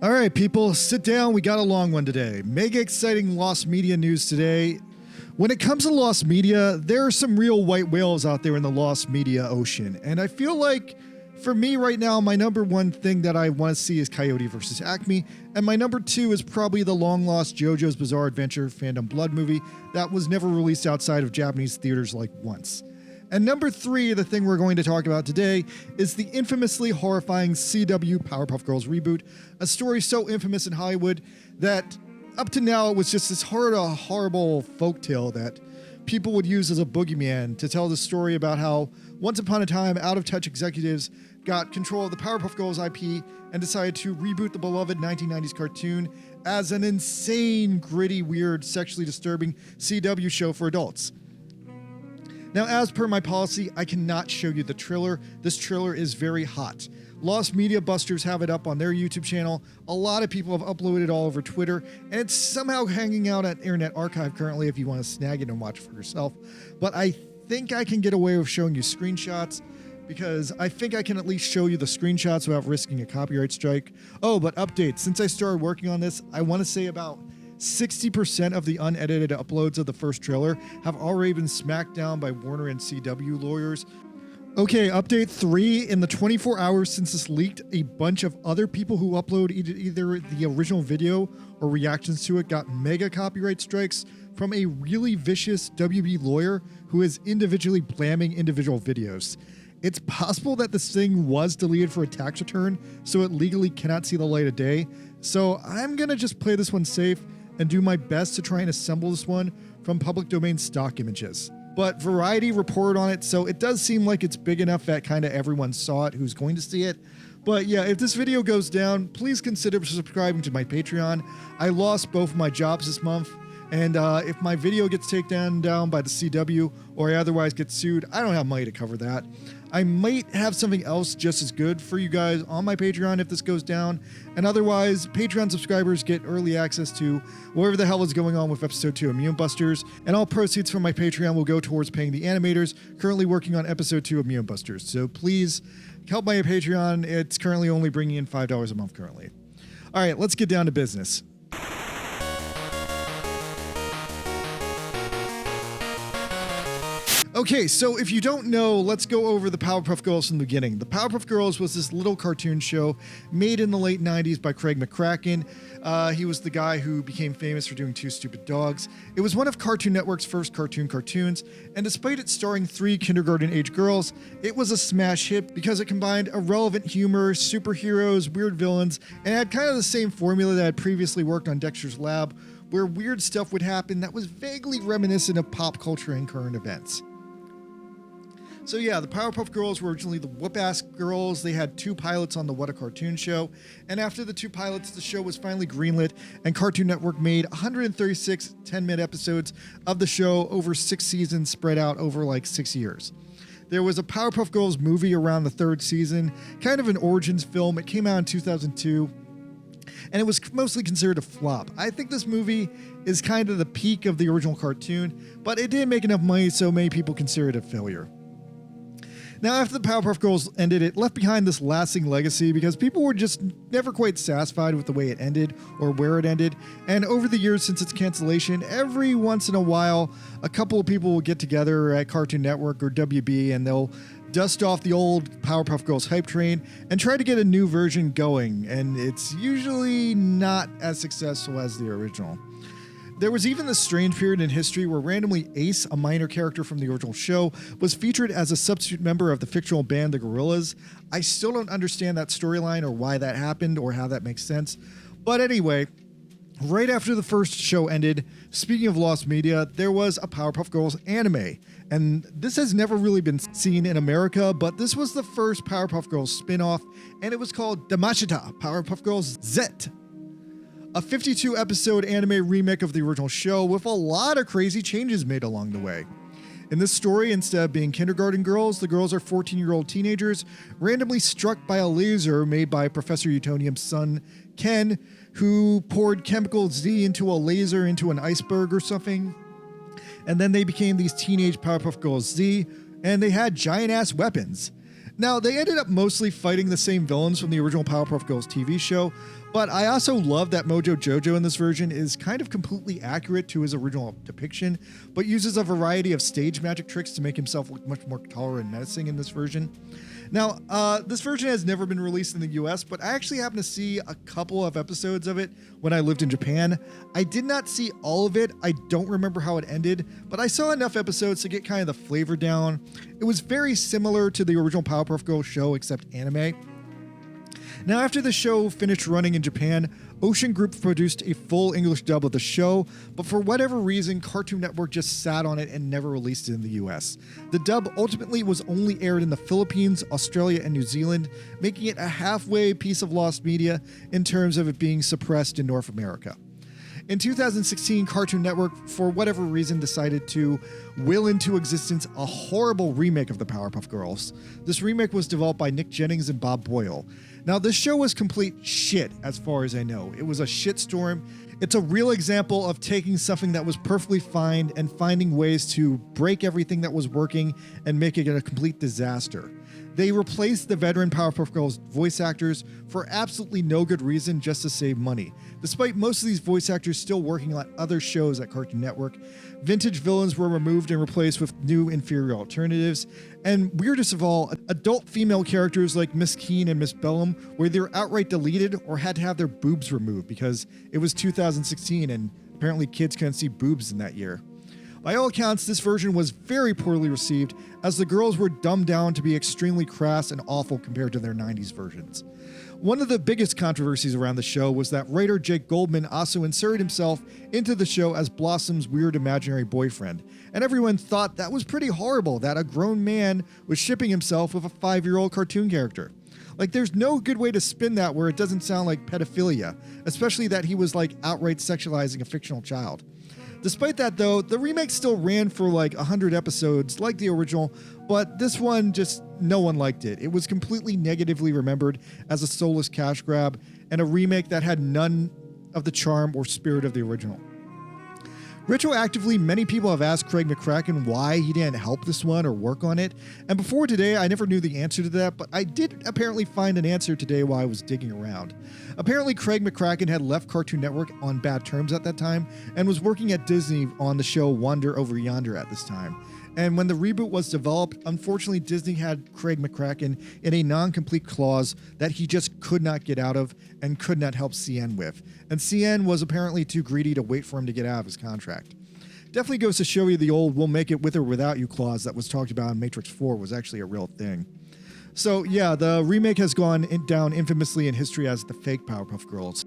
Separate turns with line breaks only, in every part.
All right, people, sit down. We got a long one today. Mega exciting Lost Media news today. When it comes to Lost Media, there are some real white whales out there in the Lost Media ocean. And I feel like, for me right now, my number one thing that I want to see is Coyote vs. Acme. And my number two is probably the long-lost JoJo's Bizarre Adventure Phantom Blood movie that was never released outside of Japanese theaters like once. And number three, the thing we're going to talk about today, is the infamously horrifying CW Powerpuff Girls reboot, a story so infamous in Hollywood that up to now it was just this horrible folktale that people would use as a boogeyman to tell the story about how once upon a time out-of-touch executives got control of the Powerpuff Girls IP and decided to reboot the beloved 1990s cartoon as an insane, gritty, weird, sexually disturbing CW show for adults. Now, as per my policy, I cannot show you the trailer. This trailer is very hot. Lost Media Busters have it up on their YouTube channel. A lot of people have uploaded it all over Twitter, and it's somehow hanging out at Internet Archive currently if you want to snag it and watch it for yourself. But I think I can get away with showing you screenshots because I think I can at least show you the screenshots without risking a copyright strike. Oh, but update. Since I started working on this, I want to say about 60% of the unedited uploads of the first trailer have already been smacked down by Warner and CW lawyers. Okay, update 3. In the 24 hours since this leaked, a bunch of other people who upload either the original video or reactions to it got mega copyright strikes from a really vicious WB lawyer who is individually blamming individual videos. It's possible that this thing was deleted for a tax return, so it legally cannot see the light of day. So I'm gonna just play this one safe and do my best to try and assemble this one from public domain stock images. But Variety reported on it, so it does seem like it's big enough that kind of everyone saw it who's going to see it. But yeah, if this video goes down, please consider subscribing to my Patreon. I lost both of my jobs this month, and if my video gets taken down by the CW or I otherwise get sued, I don't have money to cover that. I might have something else just as good for you guys on my Patreon if this goes down, and otherwise, Patreon subscribers get early access to whatever the hell is going on with episode 2 of Immune Busters, and all proceeds from my Patreon will go towards paying the animators currently working on episode 2 of Immune Busters. So please help my Patreon. It's currently only bringing in $5 a month currently. All right, let's get down to business. Okay, so if you don't know, let's go over the Powerpuff Girls from the beginning. The Powerpuff Girls was this little cartoon show made in the late 90s by Craig McCracken. He was the guy who became famous for doing Two Stupid Dogs. It was one of Cartoon Network's first cartoons, and despite it starring 3 kindergarten-age girls, it was a smash hit because it combined irrelevant humor, superheroes, weird villains, and had kind of the same formula that had previously worked on Dexter's Lab, where weird stuff would happen that was vaguely reminiscent of pop culture and current events. So yeah, the Powerpuff Girls were originally the Whoop-Ass Girls. They had 2 pilots on the What a Cartoon Show, and after the 2 pilots, the show was finally greenlit, and Cartoon Network made 136 10-minute episodes of the show over 6 seasons spread out over like 6 years. There was a Powerpuff Girls movie around the 3rd season, kind of an origins film. It came out in 2002. And it was mostly considered a flop. I think this movie is kind of the peak of the original cartoon, but it didn't make enough money, so many people consider it a failure. Now, after the Powerpuff Girls ended, it left behind this lasting legacy because people were just never quite satisfied with the way it ended or where it ended. And over the years since its cancellation, every once in a while, a couple of people will get together at Cartoon Network or WB and they'll dust off the old Powerpuff Girls hype train and try to get a new version going. And it's usually not as successful as the original. There was even this strange period in history where randomly Ace, a minor character from the original show, was featured as a substitute member of the fictional band The Gorillaz. I still don't understand that storyline or why that happened or how that makes sense. But anyway, right after the first show ended, speaking of Lost Media, there was a Powerpuff Girls anime. And this has never really been seen in America, but this was the first Powerpuff Girls spin-off, and it was called Damashita Powerpuff Girls Z, a 52-episode anime remake of the original show with a lot of crazy changes made along the way. In this story, instead of being kindergarten girls, the girls are 14-year-old teenagers randomly struck by a laser made by Professor Utonium's son, Ken, who poured chemical Z into a laser into an iceberg or something. And then they became these teenage Powerpuff Girls Z, and they had giant-ass weapons. Now, they ended up mostly fighting the same villains from the original Powerpuff Girls TV show, but I also love that Mojo Jojo in this version is kind of completely accurate to his original depiction, but uses a variety of stage magic tricks to make himself look much more taller and menacing in this version. Now, this version has never been released in the US, but I actually happened to see a couple of episodes of it when I lived in Japan. I did not see all of it. I don't remember how it ended, but I saw enough episodes to get kind of the flavor down. It was very similar to the original Powerpuff Girls show, except anime. Now, after the show finished running in Japan, Ocean Group produced a full English dub of the show, but for whatever reason, Cartoon Network just sat on it and never released it in the US. The dub ultimately was only aired in the Philippines, Australia, and New Zealand, making it a halfway piece of lost media in terms of it being suppressed in North America. In 2016, Cartoon Network, for whatever reason, decided to will into existence a horrible remake of the Powerpuff Girls. This remake was developed by Nick Jennings and Bob Boyle. Now, this show was complete shit, as far as I know. It was a shitstorm. It's a real example of taking something that was perfectly fine and finding ways to break everything that was working and make it a complete disaster. They replaced the veteran Powerpuff Girls voice actors for absolutely no good reason, just to save money. Despite most of these voice actors still working on other shows at Cartoon Network, vintage villains were removed and replaced with new inferior alternatives. And weirdest of all, adult female characters like Miss Keen and Miss Bellum were either outright deleted or had to have their boobs removed because it was 2016 and apparently kids couldn't see boobs in that year. By all accounts, this version was very poorly received, as the girls were dumbed down to be extremely crass and awful compared to their 90s versions. One of the biggest controversies around the show was that writer Jake Goldman also inserted himself into the show as Blossom's weird imaginary boyfriend, and everyone thought that was pretty horrible that a grown man was shipping himself with a 5-year-old cartoon character. Like, there's no good way to spin that where it doesn't sound like pedophilia, especially that he was like outright sexualizing a fictional child. Despite that, though, the remake still ran for like 100 episodes like the original, but this one just no one liked it. It was completely negatively remembered as a soulless cash grab and a remake that had none of the charm or spirit of the original. Retroactively, many people have asked Craig McCracken why he didn't help this one or work on it, and before today I never knew the answer to that, but I did apparently find an answer today while I was digging around. Apparently Craig McCracken had left Cartoon Network on bad terms at that time and was working at Disney on the show Wander Over Yonder at this time. And when the reboot was developed, unfortunately Disney had Craig McCracken in a non-complete clause that he just could not get out of and could not help CN with. And CN was apparently too greedy to wait for him to get out of his contract. Definitely goes to show you the old "we'll make it with or without you" clause that was talked about in Matrix 4 was actually a real thing. So yeah, the remake has gone down infamously in history as the fake Powerpuff Girls.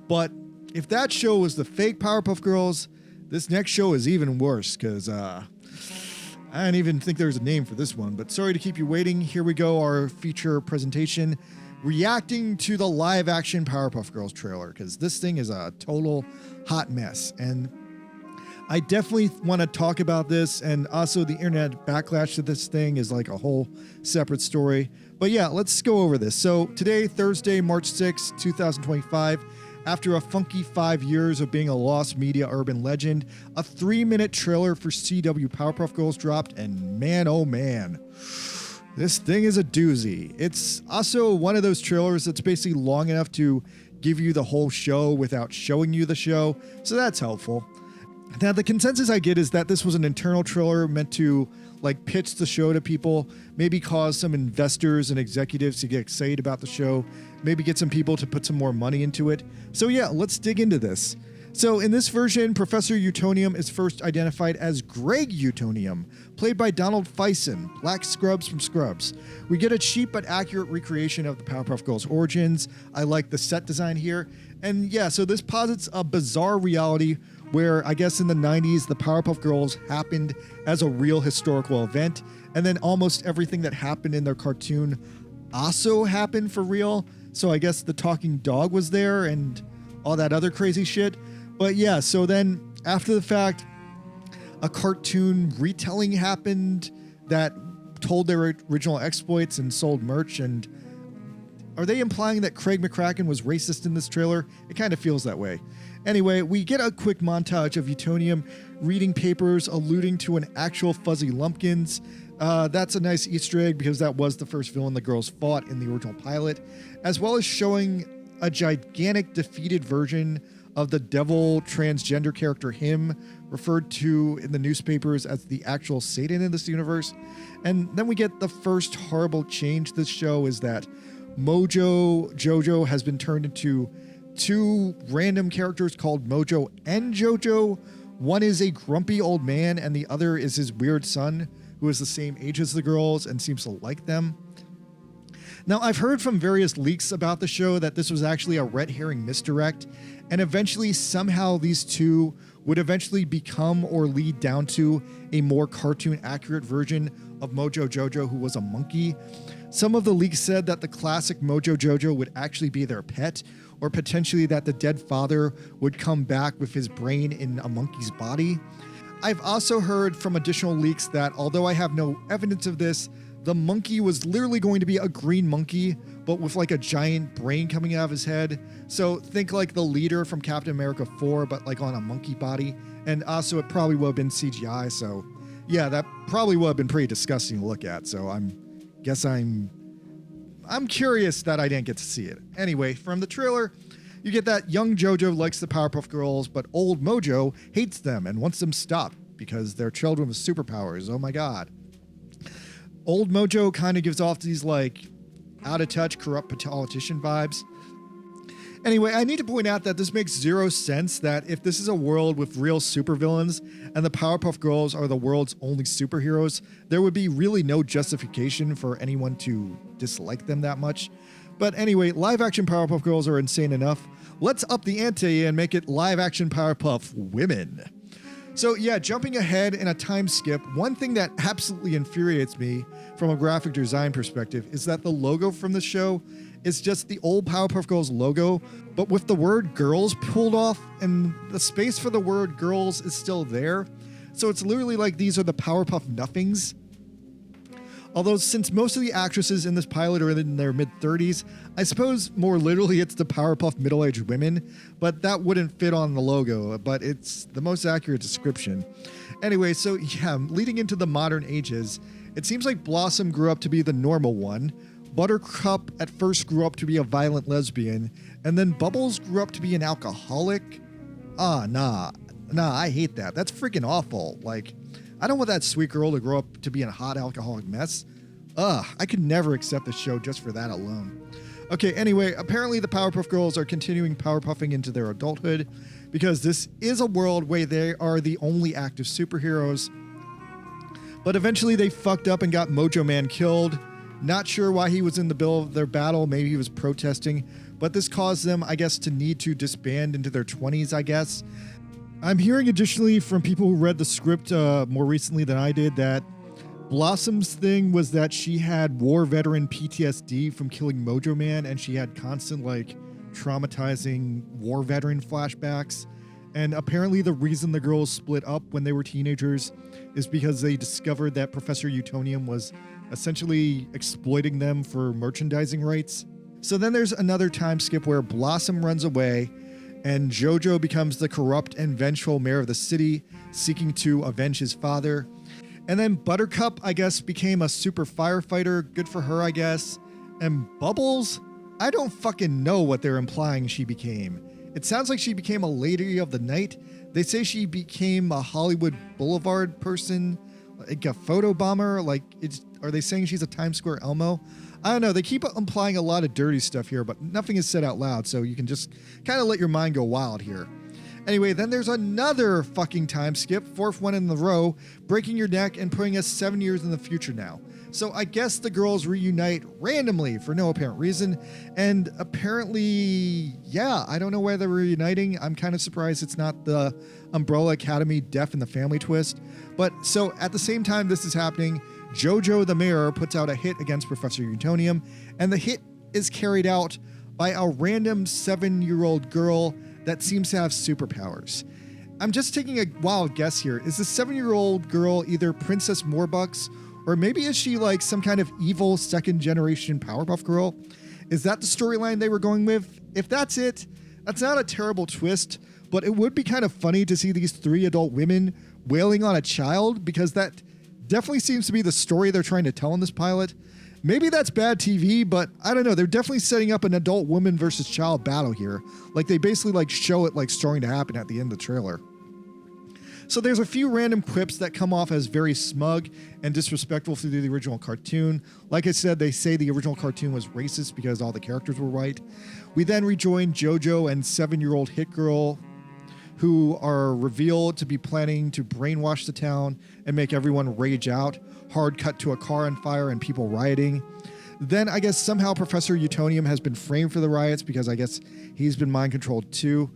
But if that show was the fake Powerpuff Girls, this next show is even worse, because I don't even think there's a name for this one, but sorry to keep you waiting. Here we go, our feature presentation, reacting to the live-action Powerpuff Girls trailer, because this thing is a total hot mess. And I definitely want to talk about this, and also the internet backlash to this thing is like a whole separate story. But yeah, let's go over this. So today, Thursday, March 6, 2025, after a funky 5 years of being a lost media urban legend, a 3-minute trailer for CW Powerpuff Girls dropped, and man, oh man, this thing is a doozy. It's also one of those trailers that's basically long enough to give you the whole show without showing you the show, so that's helpful. Now, the consensus I get is that this was an internal trailer meant to like pitch the show to people, maybe cause some investors and executives to get excited about the show, maybe get some people to put some more money into it. So yeah, let's dig into this. So in this version, Professor Utonium is first identified as Greg Utonium, played by Donald Faison, Black Scrubs from Scrubs. We get a cheap but accurate recreation of the Powerpuff Girls' origins. I like the set design here. And yeah, so this posits a bizarre reality where I guess in the 90s, the Powerpuff Girls happened as a real historical event, and then almost everything that happened in their cartoon also happened for real. So I guess the talking dog was there and all that other crazy shit. But yeah, so then after the fact, a cartoon retelling happened that told their original exploits and sold merch. And are they implying that Craig McCracken was racist in this trailer? It kind of feels that way. Anyway, we get a quick montage of Utonium reading papers alluding to an actual Fuzzy Lumpkins. That's a nice Easter egg because that was the first villain the girls fought in the original pilot, as well as showing a gigantic defeated version of the devil transgender character him, referred to in the newspapers as the actual Satan in this universe. And then we get the first horrible change to this show is that Mojo Jojo has been turned into two random characters called Mojo and Jojo. One is a grumpy old man and the other is his weird son who is the same age as the girls and seems to like them. Now, I've heard from various leaks about the show that this was actually a red herring misdirect, and eventually somehow these two would eventually become or lead down to a more cartoon accurate version of Mojo Jojo, who was a monkey. Some of the leaks said that the classic Mojo Jojo would actually be their pet, or potentially that the dead father would come back with his brain in a monkey's body. I've also heard from additional leaks that although I have no evidence of this, the monkey was literally going to be a green monkey, but with like a giant brain coming out of his head. So think like the leader from Captain America 4, but like on a monkey body. And also it probably would have been CGI. So yeah, that probably would have been pretty disgusting to look at. So I'm curious that I didn't get to see it. Anyway, from the trailer, you get that young Jojo likes the Powerpuff Girls, but old Mojo hates them and wants them stopped because they're children with superpowers. Oh my God. Old Mojo kind of gives off these like out of touch, corrupt politician vibes. Anyway, I need to point out that this makes zero sense that if this is a world with real supervillains and the Powerpuff Girls are the world's only superheroes, there would be really no justification for anyone to dislike them that much. But anyway, live action Powerpuff Girls are insane enough. Let's up the ante and make it live action Powerpuff Women. So yeah, jumping ahead in a time skip, one thing that absolutely infuriates me from a graphic design perspective is that the logo from the show is just the old Powerpuff Girls logo, but with the word girls pulled off and the space for the word girls is still there. So it's literally like these are the Powerpuff Nothings. Although since most of the actresses in this pilot are in their mid-30s, I suppose more literally it's the Powerpuff middle-aged women, but that wouldn't fit on the logo, but it's the most accurate description. Anyway, so yeah, leading into the modern ages, it seems like Blossom grew up to be the normal one, Buttercup at first grew up to be a violent lesbian, and then Bubbles grew up to be an alcoholic. Nah, I hate that. That's freaking awful. Like, I don't want that sweet girl to grow up to be a hot alcoholic mess. I could never accept the show just for that alone. Okay, anyway, apparently the Powerpuff Girls are continuing powerpuffing into their adulthood because this is a world where they are the only active superheroes. But eventually they fucked up and got Mojo Man killed. Not sure why he was in the middle of their battle. Maybe he was protesting. But this caused them, I guess, to need to disband into their 20s, I guess. I'm hearing additionally from people who read the script more recently than I did that Blossom's thing was that she had war veteran PTSD from killing Mojo Man, and she had constant like traumatizing war veteran flashbacks. And apparently the reason the girls split up when they were teenagers is because they discovered that Professor Utonium was essentially exploiting them for merchandising rights. So then there's another time skip where Blossom runs away and Jojo becomes the corrupt and vengeful mayor of the city, seeking to avenge his father. And then Buttercup, I guess, became a super firefighter. Good for her, I guess. And Bubbles, I don't fucking know what they're implying she became. It sounds like she became a lady of the night. They say she became a Hollywood Boulevard person, like a photo bomber. Like, are they saying she's a Times Square Elmo? I don't know. They keep implying a lot of dirty stuff here, but nothing is said out loud, so you can just kind of let your mind go wild here. Anyway, then there's another fucking time skip, fourth one in the row, breaking your neck and putting us 7 years in the future now. So I guess the girls reunite randomly for no apparent reason, and apparently, yeah, I don't know why they're reuniting. I'm kind of surprised it's not the Umbrella Academy Death in the Family twist. But so at the same time this is happening, Jojo the mayor puts out a hit against Professor Utonium, and the hit is carried out by a random 7-year-old girl that seems to have superpowers. I'm just taking a wild guess here. Is the 7-year-old girl either Princess Morbucks, or maybe is she like some kind of evil second generation Powerpuff Girl? Is that the storyline they were going with? If that's it, that's not a terrible twist, but it would be kind of funny to see these 3 adult women wailing on a child, because that definitely seems to be the story they're trying to tell in this pilot. Maybe that's bad TV, but I don't know. They're definitely setting up an adult woman versus child battle here. Like they basically like show it like starting to happen at the end of the trailer. So there's a few random quips that come off as very smug and disrespectful to the original cartoon. Like I said, they say the original cartoon was racist because all the characters were white. We then rejoin JoJo and 7-year-old Hit Girl, who are revealed to be planning to brainwash the town and make everyone rage out. Hard cut to a car on fire and people rioting. Then I guess somehow Professor Utonium has been framed for the riots because I guess he's been mind controlled too.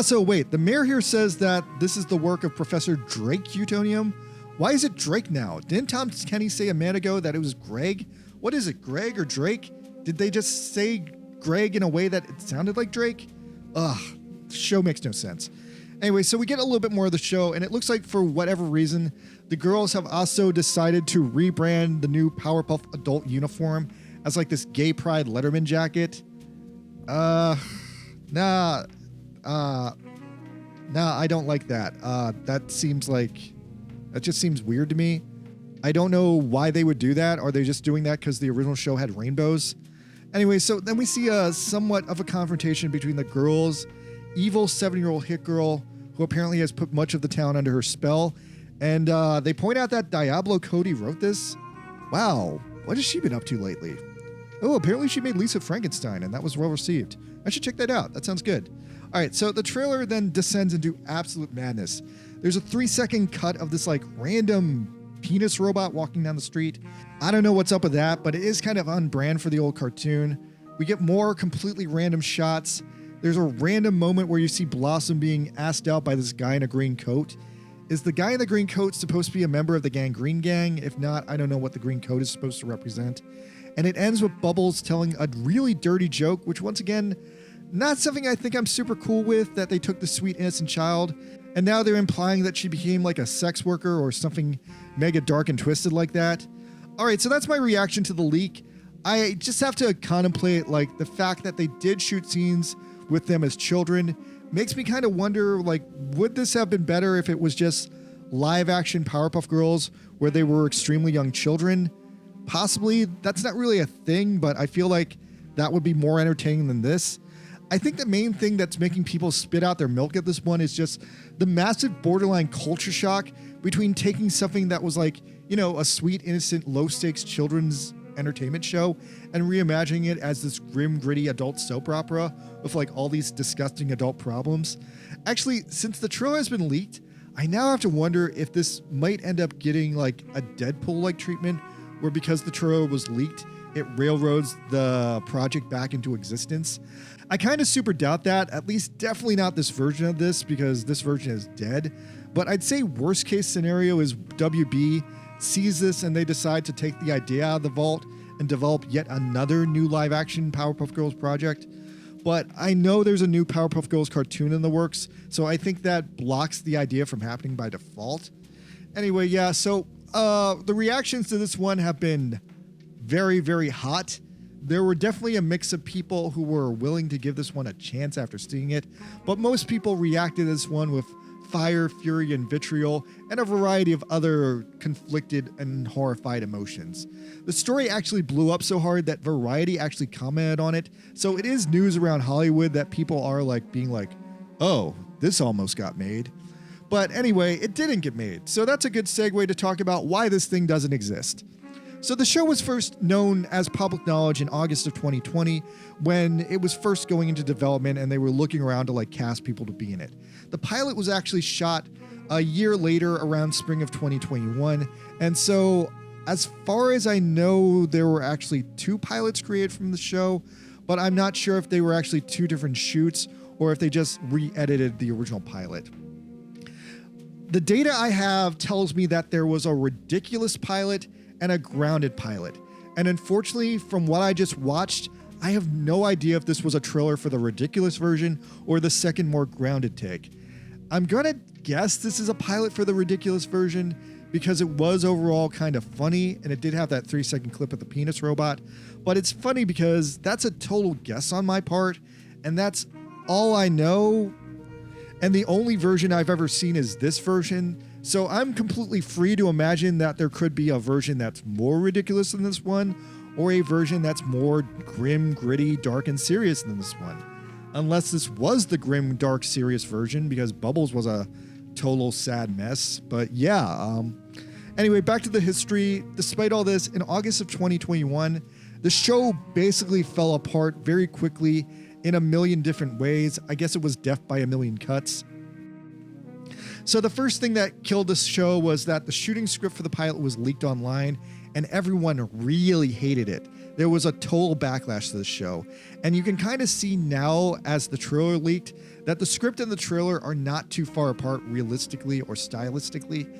So wait, the mayor here says that this is the work of Professor Drake Utonium. Why is it Drake now? Didn't Tom Kenny say a minute ago that it was Greg? What is it, Greg or Drake? Did they just say Greg in a way that it sounded like Drake? Ugh, the show makes no sense. Anyway, so we get a little bit more of the show, and it looks like for whatever reason, the girls have also decided to rebrand the new Powerpuff Adult uniform as like this gay pride Letterman jacket. Nah, I don't like that. That just seems weird to me. I don't know why they would do that. Are they just doing that because the original show had rainbows? Anyway, so then we see somewhat of a confrontation between the girls, evil 7-year-old Hit Girl, who apparently has put much of the town under her spell, and they point out that Diablo Cody wrote this. Wow, what has she been up to lately? Oh, apparently she made Lisa Frankenstein, and that was well received. I should check that out. That sounds good. All right, so the trailer then descends into absolute madness. There's a 3-second cut of this like random penis robot walking down the street. I don't know what's up with that, but it is kind of on brand for the old cartoon. We get more completely random shots. There's a random moment where you see Blossom being asked out by this guy in a green coat. Is the guy in the green coat supposed to be a member of the Gangrene Gang? If not, I don't know what the green coat is supposed to represent. And it ends with Bubbles telling a really dirty joke, which once again, not something I think I'm super cool with, that they took the sweet innocent child and now they're implying that she became like a sex worker or something mega dark and twisted like that. All right, so that's my reaction to the leak. I just have to contemplate like the fact that they did shoot scenes with them as children makes me kind of wonder, like, would this have been better if it was just live action Powerpuff Girls where they were extremely young children? Possibly. That's not really a thing, but I feel like that would be more entertaining than this. I think the main thing that's making people spit out their milk at this one is just the massive borderline culture shock between taking something that was like, you know, a sweet, innocent, low stakes children's entertainment show and reimagining it as this grim, gritty adult soap opera with like all these disgusting adult problems. Actually, since the trailer has been leaked, I now have to wonder if this might end up getting like a Deadpool-like treatment where because the trailer was leaked, it railroads the project back into existence. I kind of super doubt that, at least definitely not this version of this because this version is dead. But I'd say worst case scenario is WB sees this and they decide to take the idea out of the vault and develop yet another new live action Powerpuff Girls project. But I know there's a new Powerpuff Girls cartoon in the works, so I think that blocks the idea from happening by default. Anyway, yeah, so the reactions to this one have been very, very hot. There were definitely a mix of people who were willing to give this one a chance after seeing it, but most people reacted to this one with fire, fury, and vitriol, and a variety of other conflicted and horrified emotions. The story actually blew up so hard that Variety actually commented on it, so it is news around Hollywood that people are like being like, oh, this almost got made. But anyway, it didn't get made, so that's a good segue to talk about why this thing doesn't exist. So the show was first known as public knowledge in August of 2020 when it was first going into development and they were looking around to like cast people to be in it. The pilot was actually shot a year later around spring of 2021. And so as far as I know, there were actually 2 pilots created from the show, but I'm not sure if they were actually 2 different shoots or if they just re-edited the original pilot. The data I have tells me that there was a ridiculous pilot and a grounded pilot. And unfortunately, from what I just watched, I have no idea if this was a trailer for the ridiculous version or the second, more grounded take. I'm gonna guess this is a pilot for the ridiculous version because it was overall kind of funny and it did have that 3-second clip of the penis robot. But it's funny because that's a total guess on my part and that's all I know. And the only version I've ever seen is this version. So I'm completely free to imagine that there could be a version that's more ridiculous than this one, or a version that's more grim, gritty, dark, and serious than this one. Unless this was the grim, dark, serious version, because Bubbles was a total sad mess. But yeah, anyway, back to the history. Despite all this, in August of 2021, the show basically fell apart very quickly in a million different ways. I guess it was death by a million cuts. So the first thing that killed this show was that the shooting script for the pilot was leaked online, and everyone really hated it. There was a total backlash to the show. And you can kind of see now, as the trailer leaked, that the script and the trailer are not too far apart realistically or stylistically.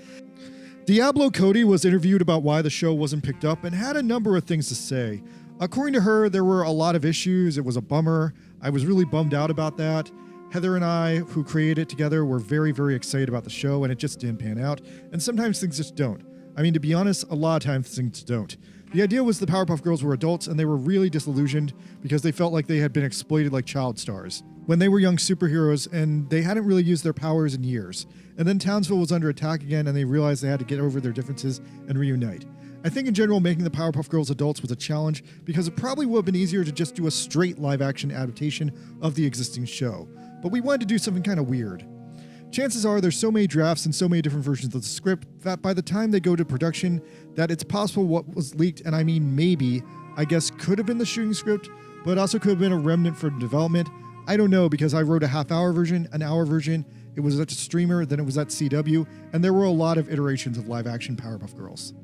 Diablo Cody was interviewed about why the show wasn't picked up and had a number of things to say. According to her, there were a lot of issues. It was a bummer. I was really bummed out about that. Heather and I, who created it together, were very, very excited about the show, and it just didn't pan out. And sometimes things just don't. I mean, to be honest, a lot of times things don't. The idea was the Powerpuff Girls were adults, and they were really disillusioned because they felt like they had been exploited like child stars when they were young superheroes, and they hadn't really used their powers in years. And then Townsville was under attack again, and they realized they had to get over their differences and reunite. I think in general, making the Powerpuff Girls adults was a challenge because it probably would have been easier to just do a straight live-action adaptation of the existing show. But we wanted to do something kind of weird. Chances are there's so many drafts and so many different versions of the script that by the time they go to production, that it's possible what was leaked, and I mean maybe, I guess could have been the shooting script, but also could have been a remnant for development. I don't know, because I wrote a half-hour version, an hour version, it was at the streamer, then it was at CW, and there were a lot of iterations of live-action Powerpuff Girls.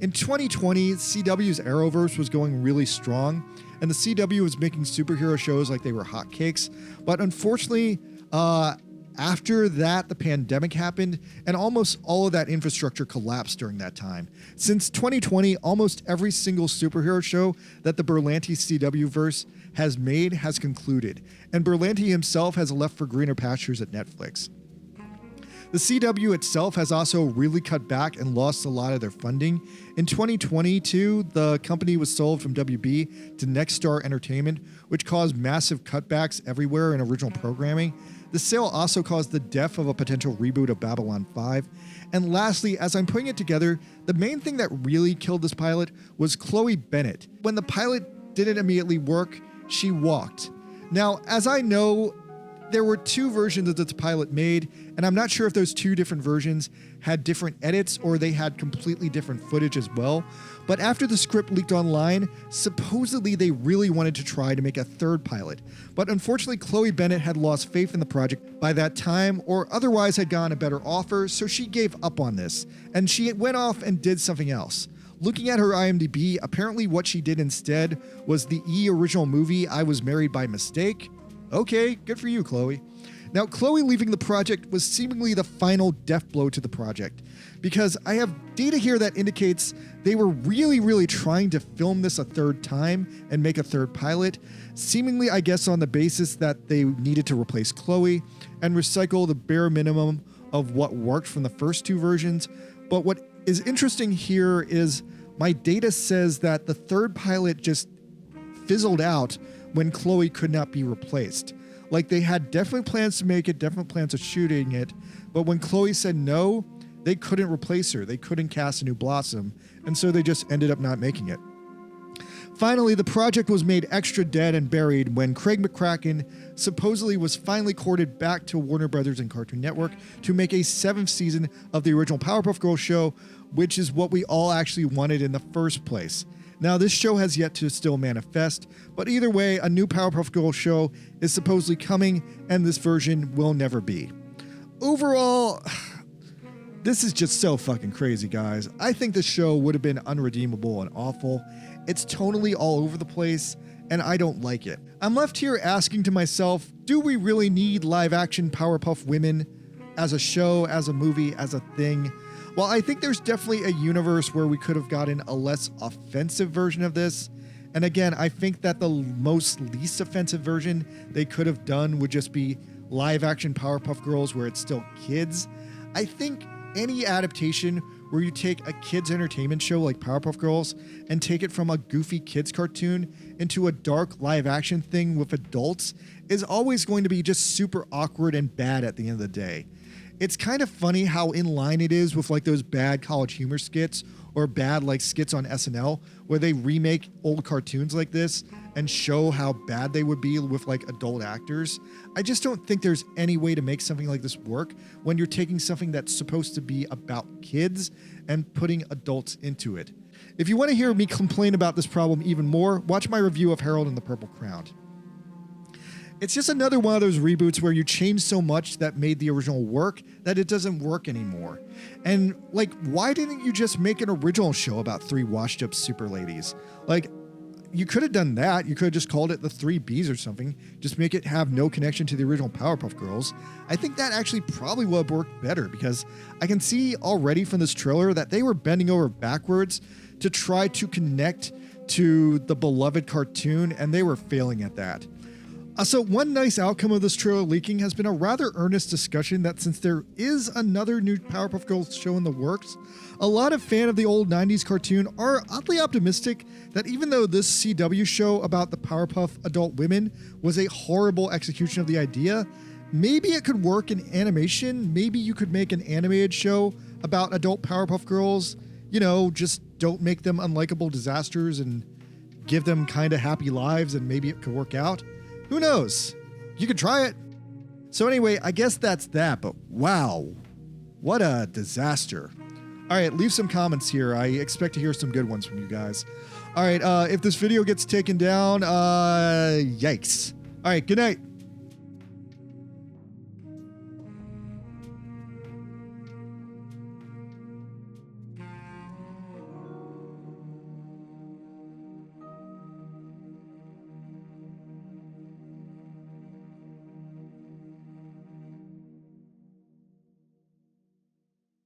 In 2020, CW's Arrowverse was going really strong, and the CW was making superhero shows like they were hotcakes, but unfortunately, after that, the pandemic happened, and almost all of that infrastructure collapsed during that time. Since 2020, almost every single superhero show that the Berlanti CW verse has made has concluded, and Berlanti himself has left for greener pastures at Netflix. The CW itself has also really cut back and lost a lot of their funding. In 2022, the company was sold from WB to Nexstar Entertainment, which caused massive cutbacks everywhere in original programming. The sale also caused the death of a potential reboot of Babylon 5. And lastly, as I'm putting it together, the main thing that really killed this pilot was Chloe Bennett. When the pilot didn't immediately work, she walked. Now, as I know, there were two versions of this pilot made, and I'm not sure if those two different versions had different edits or they had completely different footage as well. But after the script leaked online, supposedly they really wanted to try to make a third pilot. But unfortunately, Chloe Bennett had lost faith in the project by that time, or otherwise had gotten a better offer, so she gave up on this, and she went off and did something else. Looking at her IMDb, apparently what she did instead was the original movie I Was Married by Mistake. Okay, good for you, Chloe. Now, Chloe leaving the project was seemingly the final death blow to the project, because I have data here that indicates they were really trying to film this a third time and make a third pilot, seemingly, I guess, on the basis that they needed to replace Chloe and recycle the bare minimum of what worked from the first two versions. But what is interesting here is my data says that the third pilot just fizzled out when Chloe could not be replaced. Like, they had definite plans to make it, definite plans of shooting it, but when Chloe said no, they couldn't replace her. They couldn't cast a new Blossom, and so they just ended up not making it. Finally, the project was made extra dead and buried when Craig McCracken supposedly was finally courted back to Warner Brothers and Cartoon Network to make a 7th season of the original Powerpuff Girls show, which is what we all actually wanted in the first place. Now, this show has yet to still manifest, but either way, a new Powerpuff Girls show is supposedly coming, and this version will never be. Overall, this is just so fucking crazy, guys. I think this show would have been unredeemable and awful. It's tonally all over the place, and I don't like it. I'm left here asking to myself, do we really need live-action Powerpuff Women as a show, as a movie, as a thing? Well, I think there's definitely a universe where we could have gotten a less offensive version of this. And again, I think that the most least offensive version they could have done would just be live action Powerpuff Girls where it's still kids. I think any adaptation where you take a kids entertainment show like Powerpuff Girls and take it from a goofy kids cartoon into a dark live action thing with adults is always going to be just super awkward and bad at the end of the day. It's kind of funny how in line it is with like those bad College Humor skits or bad like skits on SNL where they remake old cartoons like this and show how bad they would be with like adult actors. I just don't think there's any way to make something like this work when you're taking something that's supposed to be about kids and putting adults into it. If you want to hear me complain about this problem even more, watch my review of Harold and the Purple Crown. It's just another one of those reboots where you change so much that made the original work that it doesn't work anymore. And like, why didn't you just make an original show about 3 washed up super ladies? Like, you could have done that. You could have just called it the 3 Bs or something. Just make it have no connection to the original Powerpuff Girls. I think that actually probably would have worked better because I can see already from this trailer that they were bending over backwards to try to connect to the beloved cartoon, and they were failing at that. So one nice outcome of this trailer leaking has been a rather earnest discussion that since there is another new Powerpuff Girls show in the works, a lot of fans of the old 90s cartoon are oddly optimistic that even though this CW show about the Powerpuff adult women was a horrible execution of the idea, maybe it could work in animation. Maybe you could make an animated show about adult Powerpuff Girls. You know, just don't make them unlikable disasters and give them kind of happy lives, and maybe it could work out. Who knows? You could try it. So anyway, I guess that's that, but wow, what a disaster. All right, leave some comments here. I expect to hear some good ones from you guys. All right, if this video gets taken down, yikes. All right, good night.